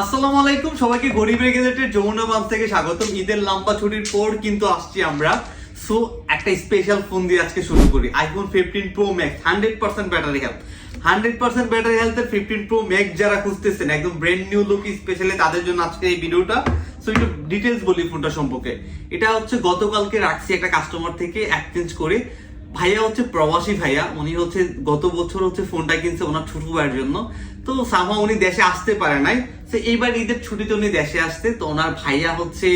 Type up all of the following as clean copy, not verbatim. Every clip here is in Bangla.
আসসালামু আলাইকুম সবাইকে গরিবের গেজেটের যমুনা মাছ থেকে স্বাগতম। ঈদের লম্বা ছুটির পর কিন্তু আসছি আমরা। সো একটা স্পেশাল ফোন দিয়ে আজকে শুরু করি। IPhone 15 pro max 100% battery health, 100% battery হেলথের 15 প্রো ম্যাক্স যারা খুঁজতেছেন একদম ব্র্যান্ড নিউ লুক স্পেশালি তাদের জন্য আজকে এই ভিডিওটা। সো একটু ডিটেলস বলি ফোনটা সম্পর্কে। এটা হচ্ছে গতকালকে রাখছি একটা কাস্টমার থেকে এক্সচেঞ্জ করে। ভাইয়া হচ্ছে প্রবাসী ভাইয়া, উনি হচ্ছে গত বছর হচ্ছে ফোনটা কিনছে ওনার ছোট ভাইয়ের জন্য। তো সামহাও উনি দেশে আসতে পারে নাই। তো এইবার ঈদের ছুটিতে উনি দেশে আসতে, তো ওনার ভাইয়া হচ্ছে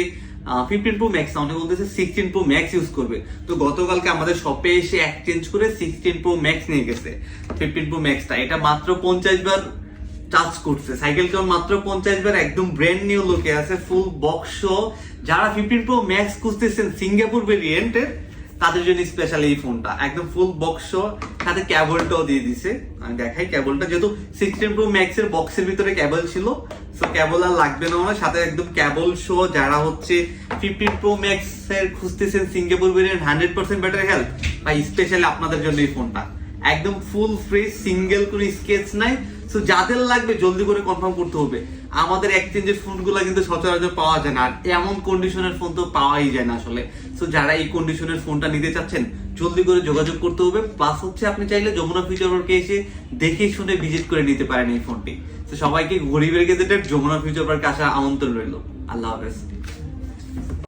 15 প্রো ম্যাক্স উনি বলতেছে 16 প্রো ম্যাক্স ইউজ করবে। তো গতকালকে আমাদের শপে এসে এক্সচেঞ্জ করে 16 প্রো ম্যাক্স নিয়ে গেছে। 15 প্রো ম্যাক্সটা এটা মাত্র 50 বার টাচ করছে, সাইকেল কেমন মাত্র 50 বার, একদম ব্র্যান্ড নিউ লুকে আছে, ফুল বক্স। যারা 15 প্রো ম্যাক্স খুঁজতেছেন সিঙ্গাপুর ভেরিয়েন্টের তাদের জন্য স্পেশাল এই ফোনটা, একদম ফুল বক্স, সাথে ক্যাবলটাও দিয়ে দিছে। আমি দেখাই ক্যাবলটা, যেহেতু 16 প্রো ম্যাক্স এর বক্সের ভিতরে ক্যাবল ছিল, সো ক্যাবল আর লাগবে না আমার সাথে, একদম ক্যাবল শো। যারা হচ্ছে 15 প্রো ম্যাক্স এর খুঁজতেছেন সিঙ্গাপুর ভেরিয়েন্ট 100% ব্যাটারি হেলথ, বা স্পেশালি আপনাদের জন্য এই ফোনটা একদম ফুল ফ্রেশ, সিঙ্গেল কোনো স্কেচ নাই। সো যাদের লাগবে জলদি করে কনফার্ম করতে হবে। আমাদের এক্সচেঞ্জের ফোনগুলো কিন্তু সচরাচর পাওয়া যায় না, আর এমন কন্ডিশনের ফোন তো পাওয়াই যায় না আসলে। সো যারা এই কন্ডিশনের ফোনটা নিতে চাচ্ছেন জলদি করে যোগাযোগ করতে হবে। প্লাস হচ্ছে আপনি চাইলে যমুনা ফিউচার পার্কে এসে দেখে শুনে ভিজিট করে নিতে পারেন এই ফোনটি। তো সবাইকে গরিবের গেজেটের যমুনা ফিউচার পার্কে আসা আমন্ত্রণ রইল। আল্লাহ হাফেজ।